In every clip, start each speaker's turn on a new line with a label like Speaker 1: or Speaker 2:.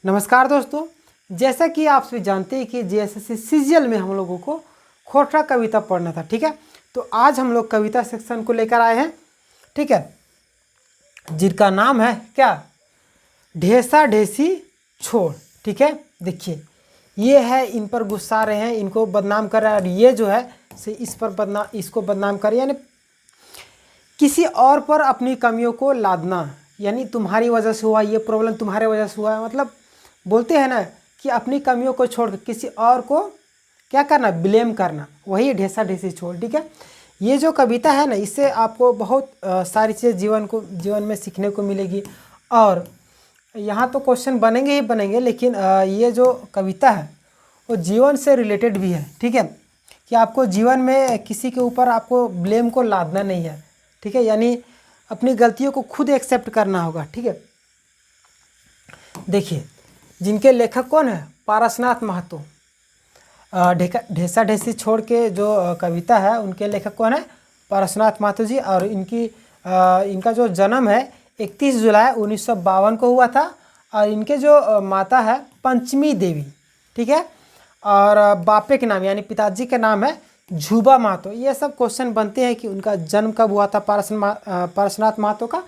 Speaker 1: नमस्कार दोस्तों, जैसा कि आप सभी जानते हैं कि जेएसएससी सीजीएल में हम लोगों को खोटरा कविता पढ़ना था। ठीक है, तो आज हम लोग कविता सेक्शन को लेकर आए हैं। ठीक है, जिनका नाम है क्या, ढेसा ढेसी छोड़। ठीक है, देखिए ये है, इन पर गुस्सा रहे हैं, इनको बदनाम कर रहे हैं, और ये जो है से इसको बदनाम कर, यानी किसी और पर अपनी कमियों को लादना, यानी तुम्हारी वजह से हुआ ये प्रॉब्लम, तुम्हारे वजह से हुआ है। मतलब बोलते हैं ना कि अपनी कमियों को छोड़ किसी और को क्या करना, ब्लेम करना, वही ढेसा ढेसी छोड़। ठीक है, ये जो कविता है ना, इससे आपको बहुत सारी चीज़ें जीवन में सीखने को मिलेगी। और यहाँ तो क्वेश्चन बनेंगे ही बनेंगे, लेकिन ये जो कविता है वो जीवन से रिलेटेड भी है। ठीक है, कि आपको जीवन में किसी के ऊपर आपको ब्लेम को लादना नहीं है। ठीक है, यानी अपनी गलतियों को खुद एक्सेप्ट करना होगा। ठीक है, देखिए जिनके लेखक कौन है, पारसनाथ महतो। ढेसा ढेसी छोड़ के जो कविता है उनके लेखक कौन है, पारसनाथ महतो जी। और इनका जो जन्म है 31 जुलाई 1952 को हुआ था। और इनके जो माता है पंचमी देवी। ठीक है, और बापे के नाम यानी पिताजी के नाम है झूबा महतो। ये सब क्वेश्चन बनते हैं कि उनका जन्म कब हुआ था पारसनाथ महतो का।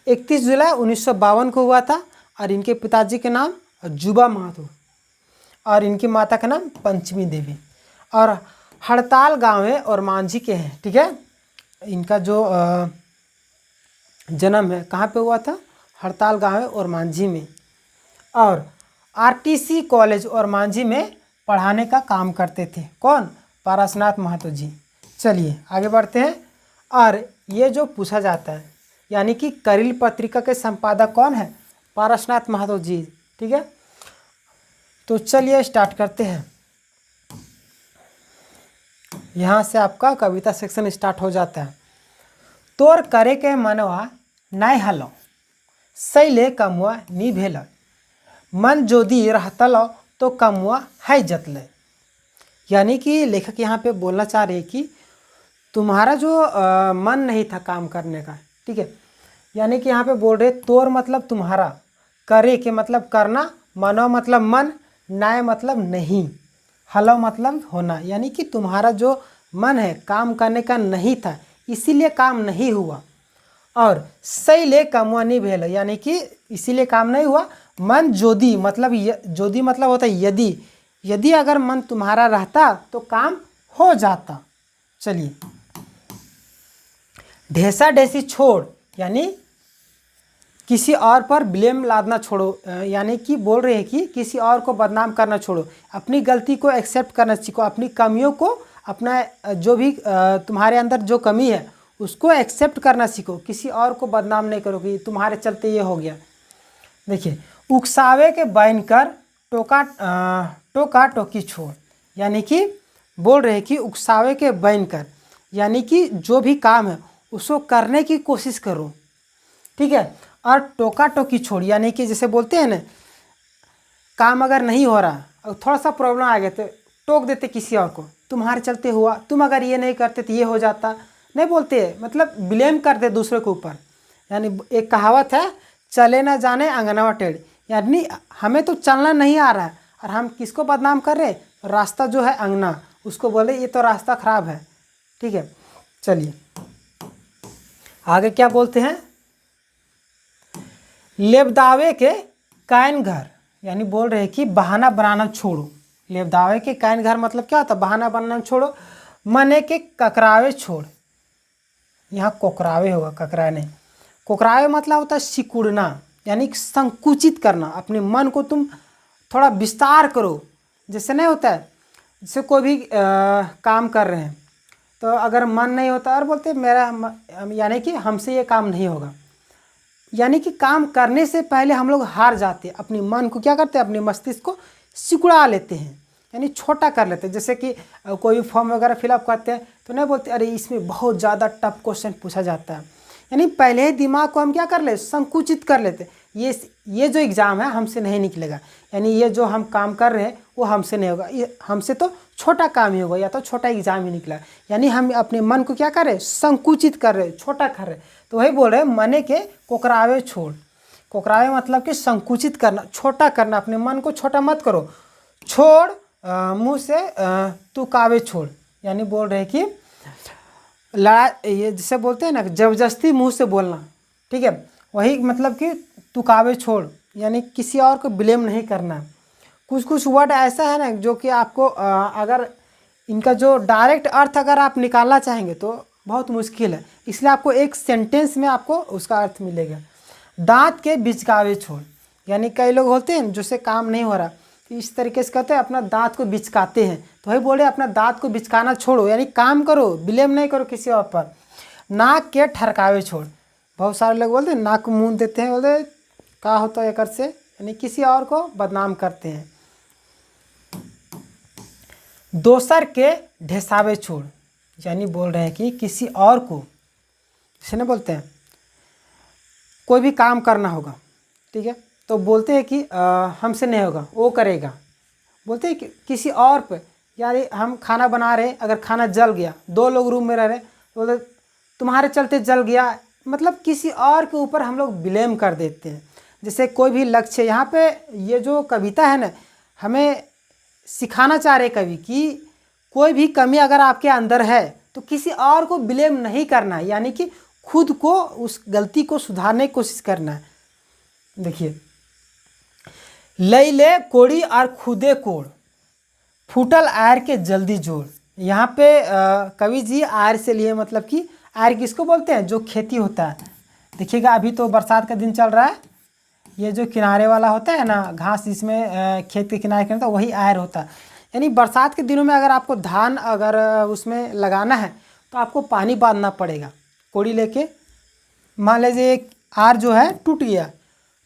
Speaker 1: 31 जुलाई 1952 को हुआ था। और इनके पिताजी के नाम झूबा महतो और इनकी माता का नाम पंचमी देवी। और हड़ताल गाँव है और मांझी के हैं। ठीक है, इनका जो जन्म है कहाँ पे हुआ था, हड़ताल गाँव है और मांझी में। और आरटीसी कॉलेज और मांझी में पढ़ाने का काम करते थे। कौन, पारसनाथ महतो जी। चलिए आगे बढ़ते हैं। और ये जो पूछा जाता है, यानी कि करील पत्रिका के संपादक कौन है, पारसनाथ महतो जी। ठीक है, तो चलिए स्टार्ट करते हैं। यहाँ से आपका कविता सेक्शन स्टार्ट हो जाता है। तोर करे के मनवा नाय हलो, सैले कमुआ नी भेल, मन जोदी रहतल तो कमुआ है जतले। यानी कि लेखक यहाँ पे बोलना चाह रहे हैं कि तुम्हारा जो मन नहीं था काम करने का। ठीक है, यानी कि यहाँ पे बोल रहे तोर मतलब तुम्हारा, करे के मतलब करना, मनो मतलब मन, नाय मतलब नहीं, हलो मतलब होना। यानी कि तुम्हारा जो मन है काम करने का नहीं था, इसीलिए काम नहीं हुआ। और सैले कमुआ नहीं भेल, यानी कि इसीलिए काम नहीं हुआ। मन जोदी मतलब जोदी मतलब होता है यदि, यदि अगर मन तुम्हारा रहता तो काम हो जाता। चलिए, ढेसा ढेसी छोड़, यानी किसी और पर ब्लेम लादना छोड़ो। यानी कि बोल रहे हैं कि किसी और को बदनाम करना छोड़ो, अपनी गलती को एक्सेप्ट करना सीखो, अपनी कमियों को, अपना जो भी तुम्हारे अंदर जो कमी है उसको एक्सेप्ट करना सीखो। किसी और को बदनाम नहीं करो कि तुम्हारे चलते ये हो गया। देखिए, उकसावे के बैन कर टोका टोकी छोड़, यानी कि बोल रहे हैं कि उकसावे के बैन कर, यानी कि जो भी काम है उसको करने की कोशिश करो। ठीक है, और टोका टोकी छोड़, यानी कि जैसे बोलते हैं ना, काम अगर नहीं हो रहा और थोड़ा सा प्रॉब्लम आ गया तो टोक देते किसी और को, तुम्हारे चलते हुआ, तुम अगर ये नहीं करते तो ये हो जाता, नहीं बोलते, मतलब ब्लेम कर दे दूसरे के ऊपर। यानी एक कहावत है, चले ना जाने अंगनवा टेढ़, यानी हमें तो चलना नहीं आ रहा है और हम किसको बदनाम कर रहे, रास्ता जो है अंगना, उसको बोले ये तो रास्ता खराब है। ठीक है, चलिए आगे क्या बोलते हैं, लेबदावे के कायन घर, यानी बोल रहे हैं कि बहाना बनाना छोड़ो। लेबदावे के कायन घर मतलब क्या होता है, बहाना बनाना छोड़ो। मने के ककरावे छोड़, यहाँ कोकरावे होगा, ककरा नहीं। कोकरावे मतलब होता है सिकुड़ना, यानी संकुचित करना, अपने मन को तुम थोड़ा विस्तार करो। जैसे नहीं होता है, जैसे कोई भी काम कर रहे हैं तो अगर मन नहीं होता और बोलते मेरा, यानी कि हमसे ये काम नहीं होगा, यानी कि काम करने से पहले हम लोग हार जाते हैं, अपनी मन को क्या करते हैं, अपने मस्तिष्क को सिकुड़ा लेते हैं, यानी छोटा कर लेते हैं। जैसे कि कोई फॉर्म वगैरह फिलअप करते हैं तो नहीं बोलते अरे इसमें बहुत ज़्यादा टफ क्वेश्चन पूछा जाता है, यानी पहले ही दिमाग को हम क्या कर ले, संकुचित कर लेते हैं। ये जो एग्ज़ाम है हमसे नहीं निकलेगा, यानी ये जो हम काम कर रहे हैं वो हमसे नहीं होगा, ये हमसे तो छोटा काम ही होगा, या तो छोटा एग्जाम ही निकला। यानी हम अपने मन को क्या कर रहे, संकुचित कर रहे, छोटा कर रहे। तो वही बोल रहे मने के कोकरावे छोड़, कोकरावे मतलब कि संकुचित करना, छोटा करना, अपने मन को छोटा मत करो। छोड़ मुंह से तू कावे छोड़, यानी बोल रहे कि ये जिसे बोलते हैं ना जबरदस्ती मुंह से बोलना, ठीक है, वही मतलब कि तू कावे छोड़, यानी किसी और को ब्लेम नहीं करना। कुछ कुछ वर्ड ऐसा है ना जो कि आपको अगर इनका जो डायरेक्ट अर्थ अगर आप निकालना चाहेंगे तो बहुत मुश्किल है, इसलिए आपको एक सेंटेंस में आपको उसका अर्थ मिलेगा। दांत के बिचकावे छोड़, यानी कई लोग होते हैं जिससे काम नहीं हो रहा, तो इस तरीके से कहते हैं अपना दांत को बिचकाते हैं, तो वही बोले अपना दांत को बिचकाना छोड़ो, यानी काम करो, ब्लेम नहीं करो किसी और पर। नाक के ठरकावे छोड़, बहुत सारे लोग बोलते हैं नाक को मूंद देते हैं, बोलते का होता है कर से, यानी किसी और को बदनाम करते हैं। दोसर के ढेसावे छोड़, यानी बोल रहे हैं कि किसी और को, जैसे ना बोलते हैं कोई भी काम करना होगा, ठीक है, तो बोलते हैं कि हमसे नहीं होगा, वो करेगा। बोलते हैं कि किसी और पे, यार हम खाना बना रहे, अगर खाना जल गया, 2 लोग रूम में रह रहे, तो बोलते तुम्हारे चलते जल गया, मतलब किसी और के ऊपर हम लोग ब्लेम कर देते हैं। जैसे कोई भी लक्ष्य, यहाँ पे ये जो कविता है ना, हमें सिखाना चाह रहे कवि कि कोई भी कमी अगर आपके अंदर है तो किसी और को ब्लेम नहीं करना है, यानी कि खुद को उस गलती को सुधारने की कोशिश करना है। देखिए, लई ले कोड़ी और खुदे कोड़, फूटल आयर के जल्दी जोड़। यहाँ पे कवि जी आयर से लिए, मतलब कि आयर किसको बोलते हैं, जो खेती होता है। देखिएगा अभी तो बरसात का दिन चल रहा है, ये जो किनारे वाला होता है ना घास, जिसमें खेत के किनारे होता है, वही आयर होता है। यानी बरसात के दिनों में अगर आपको धान अगर उसमें लगाना है तो आपको पानी बांधना पड़ेगा कोड़ी लेके। मान लीजिए एक आर जो है टूट गया,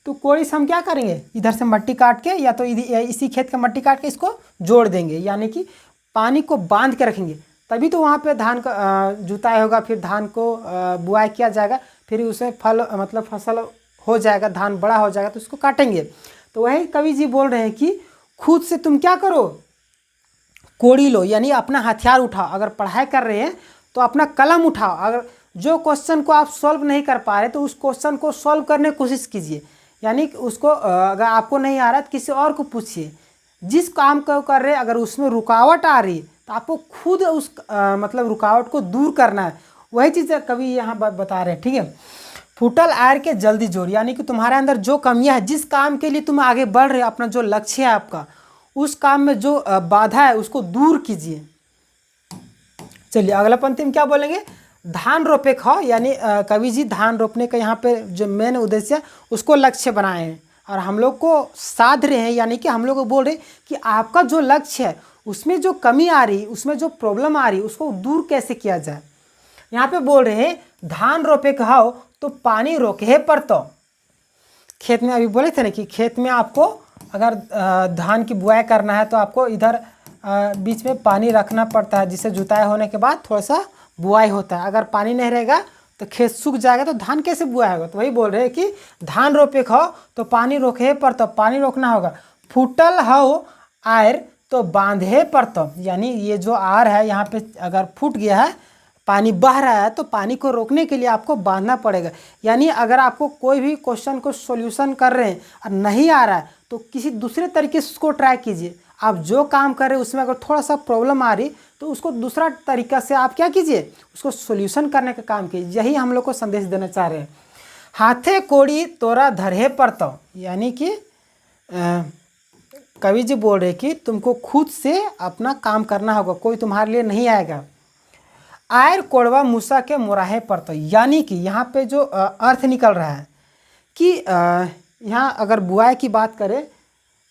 Speaker 1: तो कोड़ी से हम क्या करेंगे, इधर से मट्टी काट के या तो इसी खेत का मट्टी काट के इसको जोड़ देंगे, यानी कि पानी को बांध के रखेंगे, तभी तो वहाँ पे धान का जुताई होगा, फिर धान को बुआई किया जाएगा, फिर उसमें फल मतलब फसल हो जाएगा, धान बड़ा हो जाएगा तो उसको काटेंगे। तो वही कवि जी बोल रहे हैं कि खुद से तुम क्या करो, कोड़ी लो, यानी अपना हथियार उठाओ। अगर पढ़ाई कर रहे हैं तो अपना कलम उठाओ, अगर जो क्वेश्चन को आप सॉल्व नहीं कर पा रहे तो उस क्वेश्चन को सॉल्व करने की कोशिश कीजिए, यानी उसको अगर आपको नहीं आ रहा है तो किसी और को पूछिए। जिस काम को कर रहे हैं अगर उसमें रुकावट आ रही है तो आपको खुद उस मतलब रुकावट को दूर करना है। वही चीज़ कवि यहाँ बता रहे हैं, ठीक है। फूटल आयर के जल्दी जोड़, यानी कि तुम्हारे अंदर जो कमियां है, जिस काम के लिए तुम आगे बढ़ रहे हो, अपना जो लक्ष्य है आपका, उस काम में जो बाधा है उसको दूर कीजिए। चलिए अगला पंक्ति में क्या बोलेंगे, धान रोपे खाओ, यानी कवि जी धान रोपने का यहाँ पे जो मेन उद्देश्य है उसको लक्ष्य बनाए हैं और हम लोग को साध रहे हैं, यानी कि हम लोग को बोल रहे कि आपका जो लक्ष्य है उसमें जो कमी आ रही, उसमें जो प्रॉब्लम आ रही, उसको दूर कैसे किया जाए। यहाँ पे बोल रहे हैं धान रोपे खाओ तो पानी रोके पर, तो खेत में अभी बोले थे ना कि खेत में आपको अगर धान की बुआई करना है तो आपको इधर बीच में पानी रखना पड़ता है, जिससे जुताई होने के बाद थोड़ा सा बुआई होता है। अगर पानी नहीं रहेगा तो खेत सूख जाएगा, तो धान कैसे बुआई होगा। तो वही बोल रहे हैं कि धान रोपे खाओ तो पानी रोके पर, तो पानी रोकना होगा। फूटल हो आयर तो बांधे पर, तो यानी ये जो आर है यहाँ पे अगर फूट गया है, पानी बह रहा है, तो पानी को रोकने के लिए आपको बांधना पड़ेगा। यानी अगर आपको कोई भी क्वेश्चन को सॉल्यूशन कर रहे हैं और नहीं आ रहा है तो किसी दूसरे तरीके से उसको ट्राई कीजिए। आप जो काम कर रहे हैं उसमें अगर थोड़ा सा प्रॉब्लम आ रही तो उसको दूसरा तरीका से आप क्या कीजिए, उसको सॉल्यूशन करने का काम कीजिए। यही हम लोग को संदेश देना चाह रहे हैं। हाथे कोड़ी तोरा धरे पर, तो यानी कि कवि जी बोल रहे कि तुमको खुद से अपना काम करना होगा, कोई तुम्हारे लिए नहीं आएगा। आयर कोड़वा मूसा के मुराहे पर, तो यानी कि यहाँ पे जो अर्थ निकल रहा है कि यहाँ अगर बुआई की बात करें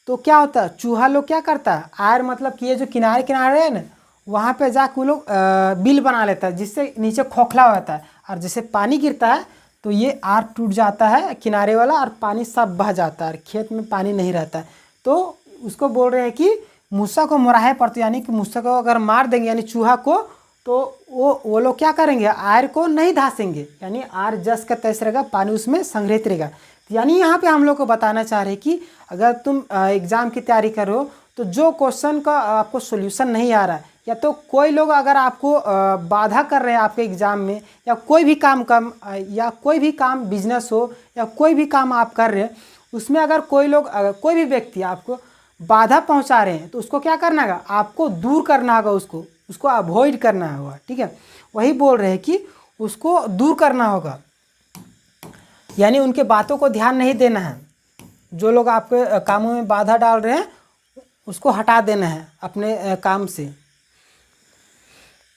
Speaker 1: तो क्या होता है, चूहा लोग क्या करता है, आयर मतलब कि ये जो किनारे किनारे है ना, वहाँ पे जाकर वो लोग बिल बना लेता है, जिससे नीचे खोखला होता है, और जैसे पानी गिरता है तो ये आर टूट जाता है किनारे वाला और पानी सब बह जाता है, खेत में पानी नहीं रहता है। तो उसको बोल रहे हैं कि मूसा को मुराहे पर, तो यानी कि मूसा को अगर मार देंगे यानी चूहा को, तो वो लोग क्या करेंगे, आयर को नहीं धासेंगे, यानी आर जस का तैस रहेगा, पानी उसमें संग्रहित रहेगा। यानी यहाँ पे हम लोग को बताना चाह रहे हैं कि अगर तुम एग्ज़ाम की तैयारी कर रहे हो तो जो क्वेश्चन का आपको सॉल्यूशन नहीं आ रहा है या तो कोई लोग अगर आपको बाधा कर रहे हैं आपके एग्ज़ाम में, या कोई भी काम बिजनेस हो या कोई भी काम आप कर रहे हैं, उसमें अगर कोई लोग कोई भी व्यक्ति आपको बाधा पहुंचा रहे हैं तो उसको क्या करना होगा, आपको दूर करना होगा, उसको अवॉइड करना होगा। ठीक है, वही बोल रहे हैं कि उसको दूर करना होगा, यानी उनके बातों को ध्यान नहीं देना है। जो लोग आपके कामों में बाधा डाल रहे हैं उसको हटा देना है अपने काम से।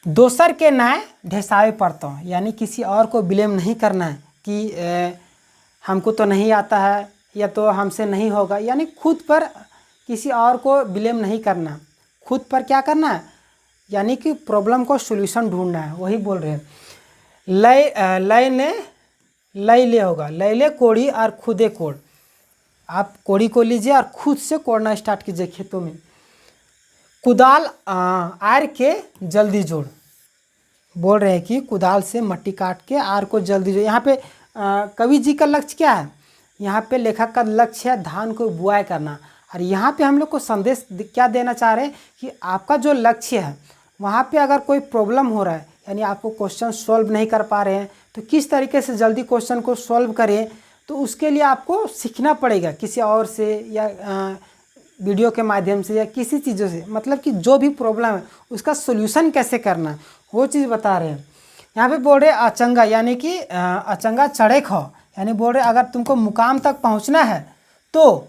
Speaker 1: दोसर के नाय ढेसावे पड़ता हूँ, यानी किसी और को ब्लेम नहीं करना है कि हमको तो नहीं आता है या तो हमसे नहीं होगा, यानी खुद पर किसी और को ब्लेम नहीं करना, खुद पर क्या करना है, यानी कि प्रॉब्लम को सॉल्यूशन ढूंढना है। वही बोल रहे हैं लय ले होगा, लय ले कोड़ी और खुदे कोड़। आप कोड़ी को लीजिए और खुद से कोड़ना स्टार्ट कीजिए खेतों में। कुदाल आर के जल्दी जोड़, बोल रहे हैं कि कुदाल से मट्टी काट के आर को जल्दी जोड़। यहाँ पे कवि जी का लक्ष्य क्या है, यहाँ पे लेखक का लक्ष्य है धान को बुआई करना। और यहाँ पे हम लोग को संदेश क्या देना चाह रहे हैं कि आपका जो लक्ष्य है वहाँ पे अगर कोई प्रॉब्लम हो रहा है, यानी आपको क्वेश्चन सॉल्व नहीं कर पा रहे हैं, तो किस तरीके से जल्दी क्वेश्चन को सॉल्व करें, तो उसके लिए आपको सीखना पड़ेगा किसी और से, या वीडियो के माध्यम से, या किसी चीज़ों से। मतलब कि जो भी प्रॉब्लम है उसका सोल्यूशन कैसे करना है वो चीज़ बता रहे हैं। यहाँ पे बोल रहे अचंगा, यानी कि अचंगा चढ़े खो, यानी बोल रहे अगर तुमको मुकाम तक पहुँचना है तो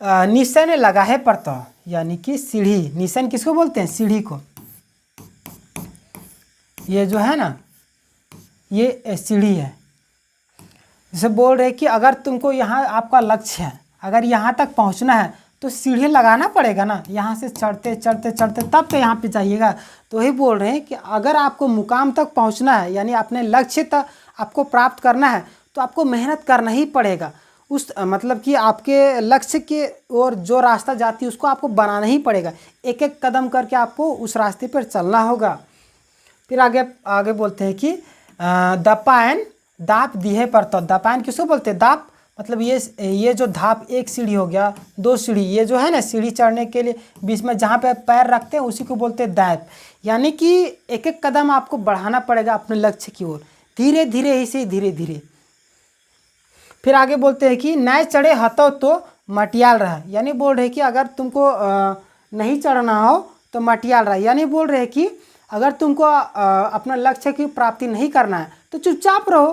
Speaker 1: निशान लगा है पड़ता, यानी कि सीढ़ी। निशान किसको बोलते हैं, सीढ़ी को। ये जो है ना, ये सीढ़ी है। जैसे बोल रहे कि अगर तुमको यहाँ आपका लक्ष्य है, अगर यहाँ तक पहुँचना है तो सीढ़ी लगाना पड़ेगा ना, यहाँ से चढ़ते चढ़ते चढ़ते तब तो यहाँ पे जाइएगा। तो वही बोल रहे हैं कि अगर आपको मुकाम तक पहुँचना है, यानी अपने लक्ष्य तक आपको प्राप्त करना है, तो आपको मेहनत करना ही पड़ेगा। उस मतलब कि आपके लक्ष्य के और जो रास्ता जाती है उसको आपको बनाना ही पड़ेगा। एक एक कदम करके आपको उस रास्ते पर चलना होगा। फिर आगे बोलते हैं कि दपायन दाप दिहे पर, तो दपायन किसको बोलते हैं, दाप मतलब ये जो धाप, एक सीढ़ी हो गया, दो सीढ़ी, ये जो है ना सीढ़ी चढ़ने के लिए बीच में जहाँ पे पैर रखते हैं उसी को बोलते हैं दाप। यानी कि एक एक कदम आपको बढ़ाना पड़ेगा अपने लक्ष्य की ओर, धीरे धीरे ही से धीरे धीरे। फिर आगे बोलते हैं कि नए चढ़े हतो तो मटियाल रहा, यानी बोल रहे कि अगर तुमको नहीं चढ़ना हो तो मटियाल रहा, यानी बोल रहे कि अगर तुमको अपना लक्ष्य की प्राप्ति नहीं करना है तो चुपचाप रहो,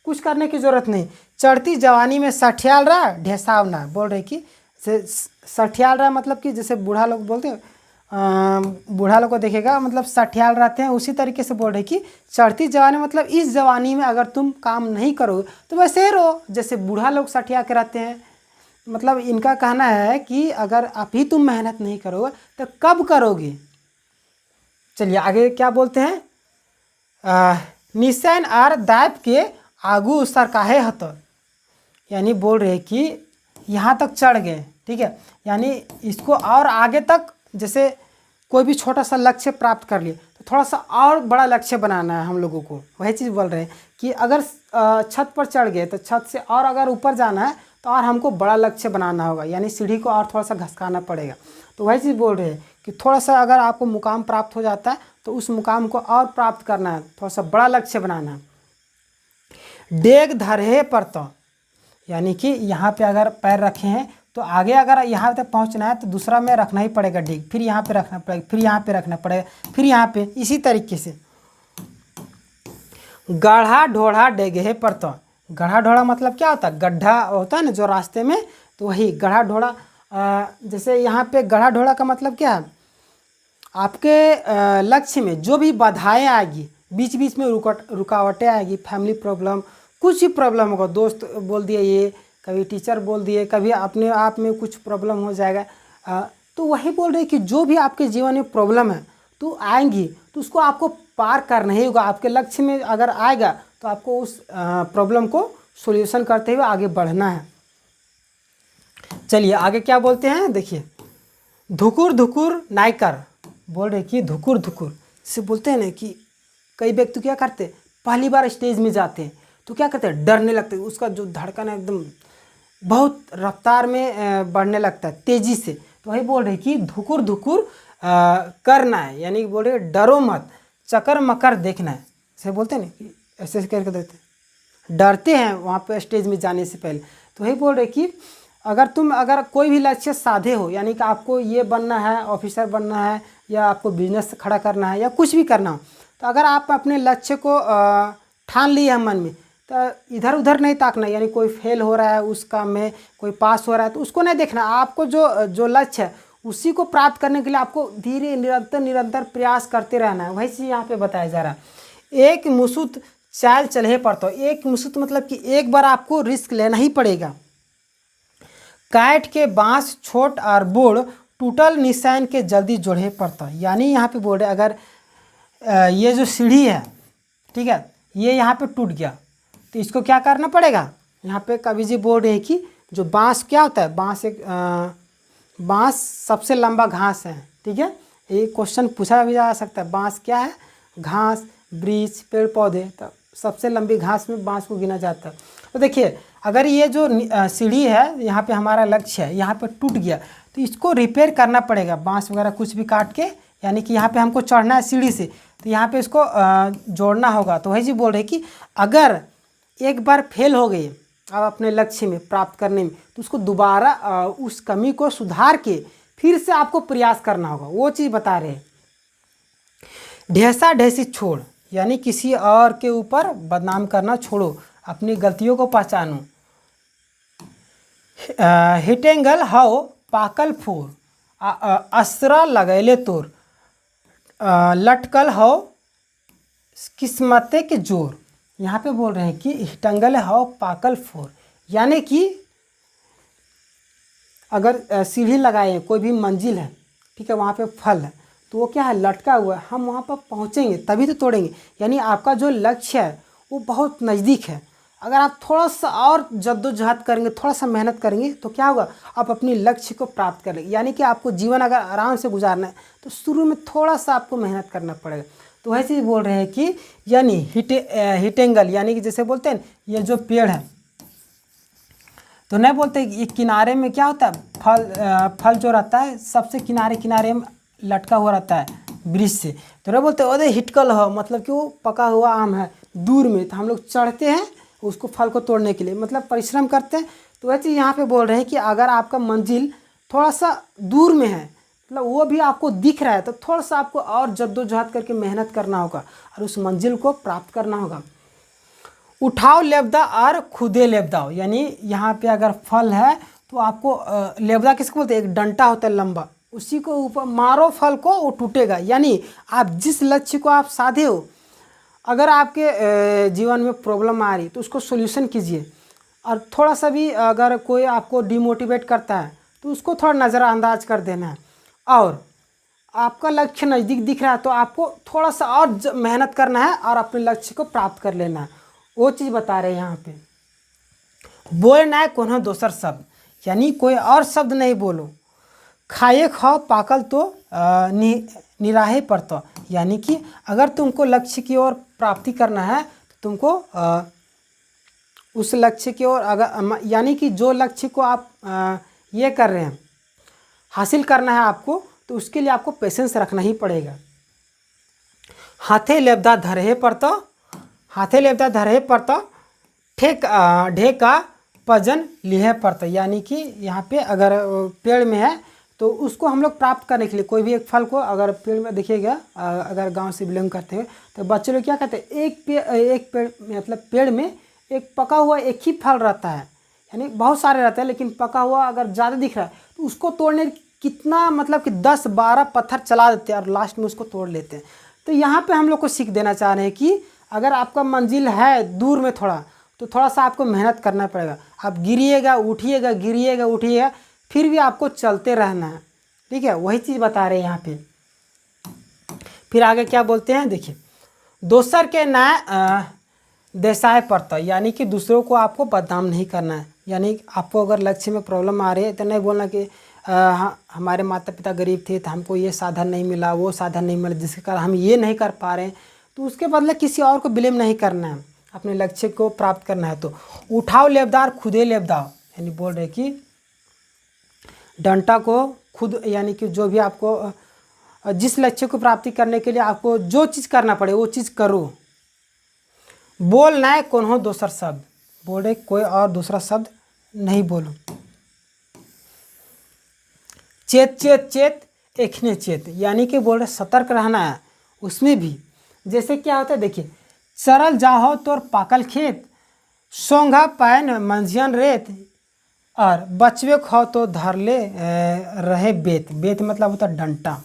Speaker 1: कुछ करने की ज़रूरत नहीं। चढ़ती जवानी में सठियाल रहा ढेसावना, बोल रहे कि सठियाल रहा मतलब कि जैसे बूढ़ा लोग बोलते हैं, बूढ़ा लोग को देखेगा मतलब सठियाल रहते हैं, उसी तरीके से बोल रहे कि चढ़ती जवानी मतलब इस जवानी में अगर तुम काम नहीं करोगे तो वैसे ही रहो जैसे बूढ़ा लोग सठिया के रहते हैं। मतलब इनका कहना है कि अगर अभी तुम मेहनत नहीं करोगे तो कब करोगे। चलिए आगे क्या बोलते हैं, निशान आर दाप के आगू सरकाहे हत, यानी बोल रहे कि यहाँ तक चढ़ गए, ठीक है, यानी इसको और आगे तक, जैसे कोई भी छोटा सा लक्ष्य प्राप्त कर लिए तो थोड़ा सा और बड़ा लक्ष्य बनाना है हम लोगों को। वही चीज़ बोल रहे हैं कि अगर छत पर चढ़ गए तो छत से और अगर ऊपर जाना है तो और हमको बड़ा लक्ष्य बनाना होगा, यानी सीढ़ी को और थोड़ा सा घसकाना पड़ेगा। तो वही चीज़ बोल रहे हैं कि थोड़ा सा अगर आपको मुकाम प्राप्त हो जाता है तो उस मुकाम को और प्राप्त करना है, थोड़ा सा बड़ा लक्ष्य बनाना है। डेग धरे पर, तो यानी कि यहाँ पे अगर पैर रखे हैं तो आगे अगर यहाँ तक पहुँचना है तो दूसरा में रखना ही पड़ेगा डेग, फिर यहाँ पे रखना पड़ेगा, फिर यहाँ पे रखना पड़ेगा, फिर यहाँ पे, इसी तरीके से। गढ़ा ढोढ़ा डेगे पर, तो गढ़ा ढोढ़ा मतलब क्या होता है, गड्ढा होता है ना जो रास्ते में, तो वही गढ़ा ढोढ़ा। जैसे यहाँ पे गढ़ा ढोढ़ा का मतलब क्या है, आपके लक्ष्य में जो भी बाधाएं आएगी, बीच बीच में रुकावटें आएगी, फैमिली प्रॉब्लम, कुछ ही प्रॉब्लम होगा, दोस्त बोल दिए ये, कभी टीचर बोल दिए, कभी अपने आप में कुछ प्रॉब्लम हो जाएगा। तो वही बोल रहे कि जो भी आपके जीवन में प्रॉब्लम है तो आएंगी, तो उसको आपको पार करना ही होगा। आपके लक्ष्य में अगर आएगा तो आपको उस प्रॉब्लम को सॉल्यूशन करते हुए आगे बढ़ना है। चलिए आगे क्या बोलते हैं, देखिए, धुकुर धुकुर नायकर, बोल रहे कि धुकुर धुकुर से बोलते हैं ना कि कई व्यक्ति क्या करते, पहली बार स्टेज में जाते हैं तो क्या करते हैं, डरने लगते हैं, उसका जो धड़कन है एकदम बहुत रफ्तार में बढ़ने लगता है तेज़ी से। तो वही बोल रहे कि धुकुर धुकुर करना है, यानी कि बोल रहे डरो मत, चक्कर मकर देखना है, ऐसे बोलते हैं ना कि ऐसे करके देखते हैं, डरते हैं वहाँ पे स्टेज में जाने से पहले। तो वही बोल रहे कि अगर कोई भी लक्ष्य साधे हो, यानी कि आपको ये बनना है, ऑफिसर बनना है, या आपको बिजनेस खड़ा करना है, या कुछ भी करना हो, तो अगर आप अपने लक्ष्य को ठान लिए हैं मन में, तो इधर उधर नहीं ताकना, यानी कोई फेल हो रहा है उस काम में, कोई पास हो रहा है तो उसको नहीं देखना। आपको जो लक्ष्य है उसी को प्राप्त करने के लिए आपको धीरे निरंतर प्रयास करते रहना है। वही चीज़ यहाँ पे बताया जा रहा है। एक मुसुत चाल चले पड़ता, एक मुसुत मतलब कि एक बार आपको रिस्क लेना ही पड़ेगा। काट के बांस छोट और बोड़, टूटल निशान के जल्दी जोड़े पड़ता, यानी यहाँ पे बोल रहे अगर ये जो सीढ़ी है, ठीक है, ये यहाँ पे टूट गया तो इसको क्या करना पड़ेगा। यहाँ पे कवि जी बोल रहे हैं कि जो बांस क्या होता है, बांस सबसे लंबा घास है, ठीक है, ये क्वेश्चन पूछा भी जा सकता है। बांस क्या है, घास, वृक्ष, पेड़ पौधे, तो सबसे लंबी घास में बांस को गिना जाता है। तो देखिए अगर ये जो सीढ़ी है, यहाँ पे हमारा लक्ष्य है, यहाँ पे टूट गया तो इसको रिपेयर करना पड़ेगा, बांस वगैरह कुछ भी काट के, यानी कि यहाँ पे हमको चढ़ना है सीढ़ी से, तो यहाँ पे इसको जोड़ना होगा। तो वही जी बोल रहे कि अगर एक बार फेल हो गए अब अपने लक्ष्य में प्राप्त करने में, तो उसको दोबारा उस कमी को सुधार के फिर से आपको प्रयास करना होगा, वो चीज़ बता रहे हैं। ढेसा ढेसी छोड़, यानी किसी और के ऊपर बदनाम करना छोड़ो, अपनी गलतियों को पहचानो। हिटेंगल हाउ पाकल फोर, असरा लगैले तोर, लटकल हो किस्मते के जोर। यहाँ पे बोल रहे हैं कि हिटंगल हो पाकल फोर, यानी कि अगर सीढ़ी लगाए, कोई भी मंजिल है, ठीक है, वहाँ पे फल है, तो वो क्या है, लटका हुआ है, हम वहाँ पर पहुँचेंगे तभी तो तोड़ेंगे। यानी आपका जो लक्ष्य है वो बहुत नज़दीक है, अगर आप थोड़ा सा और जद्दोजहद करेंगे, थोड़ा सा मेहनत करेंगे, तो क्या होगा, आप अपनी लक्ष्य को प्राप्त कर लेंगे। यानी कि आपको जीवन अगर आराम से गुजारना है तो शुरू में थोड़ा सा आपको मेहनत करना पड़ेगा। तो वैसे ही बोल रहे हैं कि यानी हिटेंगल, यानी कि जैसे बोलते हैं ये जो पेड़ है, तो नहीं बोलते ये किनारे में क्या होता है, फल जो रहता है सबसे किनारे किनारे में लटका हुआ रहता है वृक्ष से, तो नहीं बोलते अरे हिटकल हो, मतलब कि वो पका हुआ आम है दूर में, तो हम लोग चढ़ते हैं उसको फल को तोड़ने के लिए, मतलब परिश्रम करते हैं। तो वैसे यहाँ पे बोल रहे हैं कि अगर आपका मंजिल थोड़ा सा दूर में है, मतलब वो भी आपको दिख रहा है, तो थोड़ा सा आपको और जद्दोजहद करके मेहनत करना होगा और उस मंजिल को प्राप्त करना होगा। उठाओ लेबदा और खुदे लेबदाओ, यानी यहाँ पे अगर फल है तो आपको लेबदा किसको बोलते हैं, एक डंटा होता है लंबा, उसी को ऊपर मारो फल को, वो टूटेगा। यानी आप जिस लक्ष्य को आप साधे हो, अगर आपके जीवन में प्रॉब्लम आ रही तो उसको सोल्यूशन कीजिए, और थोड़ा सा भी अगर कोई आपको डिमोटिवेट करता है तो उसको थोड़ा नज़रअंदाज कर देना है, और आपका लक्ष्य नज़दीक दिख रहा है तो आपको थोड़ा सा और मेहनत करना है और अपने लक्ष्य को प्राप्त कर लेना है, वो चीज़ बता रहे हैं यहाँ पे। बोलना है कोनो दोसर शब्द, यानी कोई और शब्द नहीं बोलो। खाए खाओ पाकल तो निराहे पड़ता, यानी कि अगर तुमको लक्ष्य की ओर प्राप्ति करना है तो तुमको उस लक्ष्य की ओर अगर, यानी कि जो लक्ष्य को आप ये कर रहे हैं, हासिल करना है आपको, तो उसके लिए आपको पेशेंस रखना ही पड़ेगा। हाथे लेबदा धरे पड़ता, हाथे लेबदा धरे पड़ता, ढेका पजन लिहे पड़ता, यानी कि यहाँ पे अगर पेड़ में है तो उसको हम लोग प्राप्त करने के लिए कोई भी एक फल को, अगर पेड़ में देखिएगा, अगर गांव से बिलोंग करते हैं तो बच्चे लोग क्या कहते हैं, एक पेड़ मतलब पेड़ में एक पका हुआ एक ही फल रहता है, यानी बहुत सारे रहते हैं, लेकिन पका हुआ अगर ज़्यादा दिख रहा है तो उसको तोड़ने कितना मतलब कि 10-12 पत्थर चला देते हैं और लास्ट में उसको तोड़ लेते हैं। तो यहाँ पे हम लोग को सीख देना चाह रहे हैं कि अगर आपका मंजिल है दूर में थोड़ा, तो थोड़ा सा आपको मेहनत करना पड़ेगा। आप गिरिएगा उठिएगा, गिरिएगा उठिएगा, फिर भी आपको चलते रहना है, ठीक है, वही चीज़ बता रहे हैं यहाँ पे। फिर आगे क्या बोलते हैं, देखिए, दोसर के ना देसाय पड़ता, यानी कि दूसरों को आपको बदनाम नहीं करना है। यानी आपको अगर लक्ष्य में प्रॉब्लम आ रही है तो नहीं बोलना कि हमारे माता पिता गरीब थे तो हमको ये साधन नहीं मिला, वो साधन नहीं मिला, जिसके कारण हम ये नहीं कर पा रहे हैं, तो उसके बदले किसी और को ब्लेम नहीं करना है, अपने लक्ष्य को प्राप्त करना है। तो उठाओ लेबदार खुदे लेबदाओ, यानी बोल रहे कि डंटा को खुद, यानी कि जो भी आपको और जिस लक्ष्य को प्राप्ति करने के लिए आपको जो चीज़ करना पड़े वो चीज़ करो। बोल ना कौन हो दूसरा शब्द, बोल रहे कोई और दूसरा शब्द नहीं बोलो। चेत चेत चेत एखने चेत, यानी कि बोल रहे सतर्क रहना है। उसमें भी जैसे क्या होता है देखिए, सरल जाहो तोर पाकल खेत, सोंघा पैन मंझियन रेत, और बचवे खाओ तो धर ले रहे बेत। बेत मतलब होता है डंटा,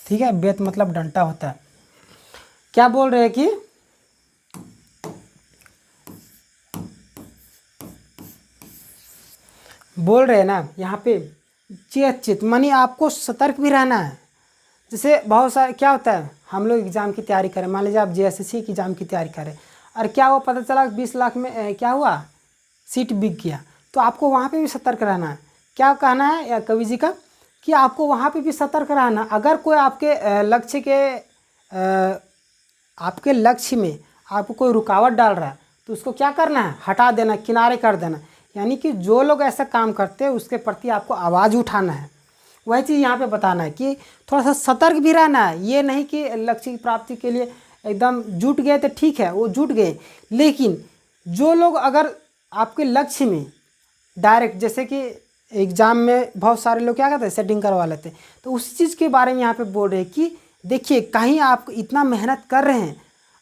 Speaker 1: ठीक है, बेत मतलब डंटा होता है। क्या बोल रहे हैं कि बोल रहे हैं ना यहाँ पे चेत चेत, मानी आपको सतर्क भी रहना है। जैसे बहुत सारे क्या होता है, हम लोग एग्ज़ाम की तैयारी करें, मान लीजिए आप JSSC की एग्ज़ाम की तैयारी करें और क्या हुआ पता चला 20 लाख में क्या हुआ, सीट बिक गया, तो आपको वहाँ पे भी सतर्क रहना है। क्या कहना है या कवि जी का कि आपको वहाँ पे भी सतर्क रहना। अगर कोई आपके लक्ष्य में आपको कोई रुकावट डाल रहा है तो उसको क्या करना है, हटा देना, किनारे कर देना। यानी कि जो लोग ऐसा काम करते हैं उसके प्रति आपको आवाज़ उठाना है। वही चीज़ यहाँ पे बताना है कि थोड़ा सा सतर्क भी रहना है। ये नहीं कि लक्ष्य की प्राप्ति के लिए एकदम जुट गए तो ठीक है, वो जुट गए, लेकिन जो लोग अगर आपके लक्ष्य में डायरेक्ट, जैसे कि एग्ज़ाम में बहुत सारे लोग क्या करते हैं सेटिंग करवा लेते हैं, तो उसी चीज़ के बारे में यहाँ पे बोल रहे हैं कि देखिए कहीं आप इतना मेहनत कर रहे हैं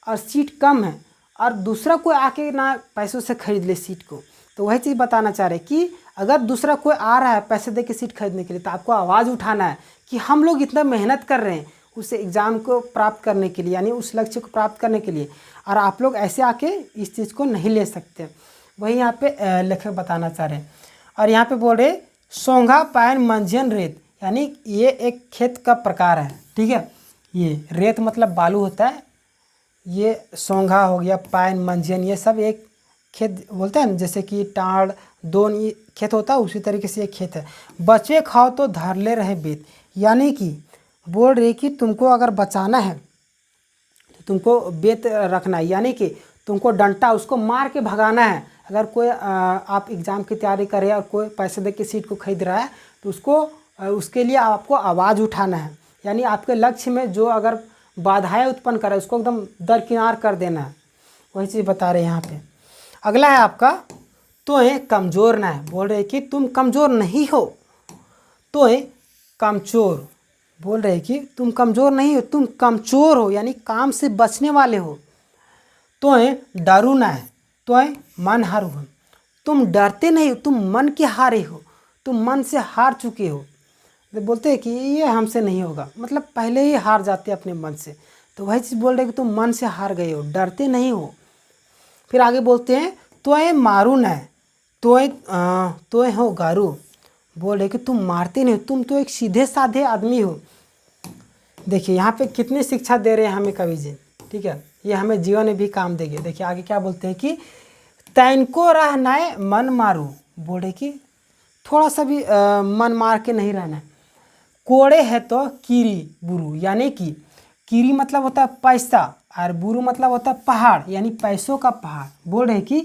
Speaker 1: और सीट कम है और दूसरा कोई आके ना पैसों से खरीद ले सीट को, तो वही चीज़ बताना चाह रहे हैं कि अगर दूसरा कोई आ रहा है पैसे दे के सीट खरीदने के लिए तो आपको आवाज़ उठाना है कि हम लोग इतना मेहनत कर रहे हैं उस एग्ज़ाम को प्राप्त करने के लिए, यानी उस लक्ष्य को प्राप्त करने के लिए, और आप लोग ऐसे आके इस चीज़ को नहीं ले सकते। वही यहाँ पे लेखक बताना चाह रहे हैं। और यहाँ पे बोल रहे सोंघा पैन मंझियन रेत, यानी ये एक खेत का प्रकार है, ठीक है। ये रेत मतलब बालू होता है, ये सोंघा हो गया, पैन मंझियन, ये सब एक खेत बोलते हैं ना, जैसे कि टाड़ दोन ये खेत होता है, उसी तरीके से एक खेत है। बचे खाओ तो धर ले रहे बेत, यानी कि बोल रहे कि तुमको अगर बचाना है तो तुमको बेत रखना है, यानी कि तुमको डंटा उसको मार के भगाना है। अगर कोई आप एग्ज़ाम की तैयारी कर रहे हैं और कोई पैसे दे के सीट को खरीद रहा है तो उसके लिए आपको आवाज़ उठाना है। यानी आपके लक्ष्य में जो अगर बाधाएं उत्पन्न करे उसको एकदम दरकिनार कर देना है। वही चीज़ बता रहे हैं यहाँ पे। अगला है आपका तो ये कमज़ोर ना है, बोल रहे कि तुम कमज़ोर नहीं हो, तो ये कमचोर, बोल रहे कि तुम कमज़ोर नहीं हो, तुम कमचोर हो, यानी काम से बचने वाले हो। तो ये डरू ना है, तो ये मन हारू हो, तुम डरते नहीं हो, तुम मन के हारे हो, तुम मन से हार चुके हो। तो बोलते हैं कि ये हमसे नहीं होगा, मतलब पहले ही हार जाते अपने मन से। तो वही चीज़ बोल रहे कि तुम मन से हार गए हो, डरते नहीं हो। फिर आगे बोलते हैं तो ये मारू न है, तो ये हो गारू, बोल रहे कि तुम मारते नहीं हो, तुम तो एक सीधे साधे आदमी हो। देखिए यहाँ पे कितनी शिक्षा दे रहे हैं हमें कवि जी, ठीक है, ये हमें जीवन में भी काम देंगे। देखिए आगे क्या बोलते हैं कि तैनको रहना है मन मारू, बोल रहे कि थोड़ा सा भी मन मार के नहीं रहना है। कोड़े है तो कीरी बुरू, यानी कि कीरी मतलब होता है पैसा और बुरू मतलब होता है पहाड़, यानी पैसों का पहाड़। बोल रहे कि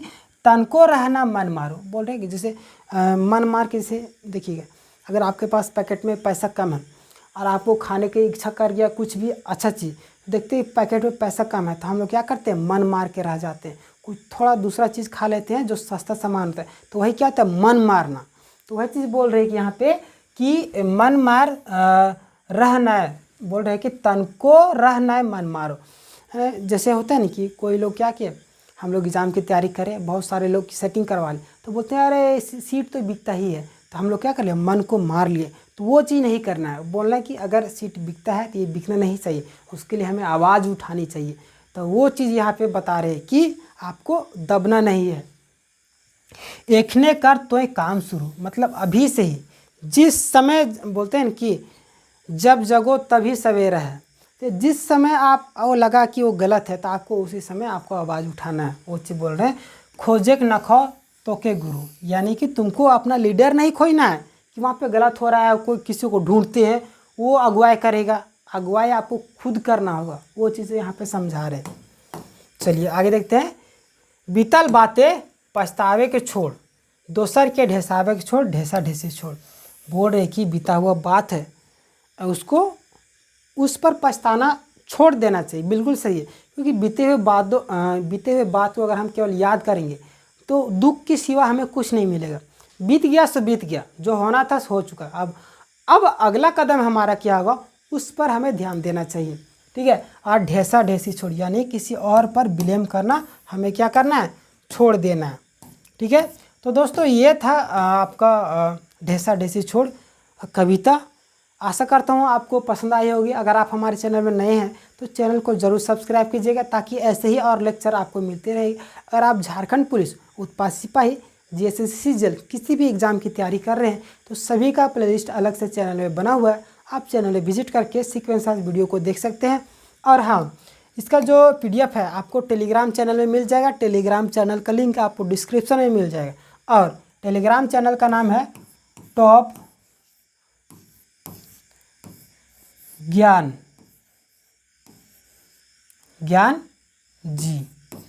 Speaker 1: तनको रहना मन मारो, बोल रहे कि जैसे मन मार के, जैसे देखिएगा अगर आपके पास पैकेट में पैसा कम है और आपको खाने की इच्छा कर गया कुछ भी अच्छा चीज़, देखते हैं पैकेट में पैसा कम है तो हम लोग क्या करते हैं, मन मार के रह जाते हैं, कुछ थोड़ा दूसरा चीज़ खा लेते हैं जो सस्ता सामान होता है, तो वही क्या होता है, मन मारना। तो वही चीज़ बोल रहे हैं कि यहाँ पे कि मन मार रहना है, बोल रहे हैं कि तनको रहना है मन मारो। जैसे होता है ना कि कोई लोग क्या किए, हम लोग एग्ज़ाम की तैयारी करें, बहुत सारे लोग की सेटिंग करवा लें तो बोलते हैं अरे सीट तो बिकता ही है, तो हम लोग क्या कर लिए, मन को मार लिए। तो वो चीज़ नहीं करना है, बोलना है कि अगर सीट बिकता है तो ये बिकना नहीं चाहिए, उसके लिए हमें आवाज़ उठानी चाहिए। तो वो चीज़ यहाँ पे बता रहे हैं कि आपको दबना नहीं है। एकने कर तो एक काम शुरू, मतलब अभी से ही, जिस समय बोलते हैं कि जब जगो तभी सवेरा है, तो जिस समय आप वो लगा कि वो गलत है तो आपको उसी समय आपको आवाज़ उठाना है। वो चीज़ बोल रहे हैं खोजे न खो तो के गुरु, यानी कि तुमको अपना लीडर नहीं खोजना है कि वहाँ पे गलत हो रहा है, कोई किसी को ढूंढते हैं वो अगुवाई करेगा, अगुवाई आपको खुद करना होगा। वो चीज़ें यहाँ पे समझा रहे हैं। चलिए आगे देखते हैं। बीतल बातें पछतावे के छोड़, दोसर के ढेसावे के छोड़, ढेसा ढेसी छोड़। बोल रहे कि बीता हुआ बात है उसको उस पर पछताना छोड़ देना चाहिए। बिल्कुल सही है, क्योंकि बीते हुए बात को अगर हम केवल याद करेंगे तो दुख के सिवा हमें कुछ नहीं मिलेगा। बीत गया सो बीत गया, जो होना था सो हो चुका। अब अगला कदम हमारा क्या होगा उस पर हमें ध्यान देना चाहिए। ठीक है, और ढेसा ढेसी छोड़, यानी किसी और पर ब्लेम करना हमें क्या करना है, छोड़ देना है। ठीक है, तो दोस्तों ये था आपका ढेसा ढेसी छोड़ कविता। आशा करता हूँ आपको पसंद आई होगी। अगर आप हमारे चैनल में नए हैं तो चैनल को ज़रूर सब्सक्राइब कीजिएगा, ताकि ऐसे ही और लेक्चर आपको मिलते रहेंगे। अगर आप झारखंड पुलिस, उत्पाद सिपाही, जीएसएससी जेल किसी भी एग्ज़ाम की तैयारी कर रहे हैं तो सभी का प्लेलिस्ट अलग से चैनल में बना हुआ है। आप चैनल में विजिट करके सीक्वेंस वीडियो को देख सकते हैं। और हाँ, इसका जो PDF है आपको टेलीग्राम चैनल में मिल जाएगा। टेलीग्राम चैनल का लिंक आपको डिस्क्रिप्शन में मिल जाएगा। और टेलीग्राम चैनल का नाम है टॉप ज्ञान जी।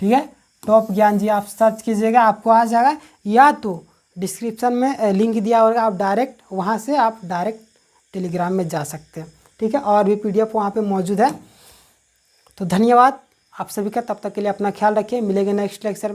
Speaker 1: ठीक है, टॉप ज्ञान जी आप सर्च कीजिएगा, आपको आ जाएगा, या तो डिस्क्रिप्शन में लिंक दिया होगा, आप डायरेक्ट वहाँ से आप डायरेक्ट टेलीग्राम में जा सकते हैं। ठीक है, और भी PDF वहाँ पे मौजूद है। तो धन्यवाद आप सभी का, तब तक के लिए अपना ख्याल रखिए। मिलेंगे नेक्स्ट लेक्चर में।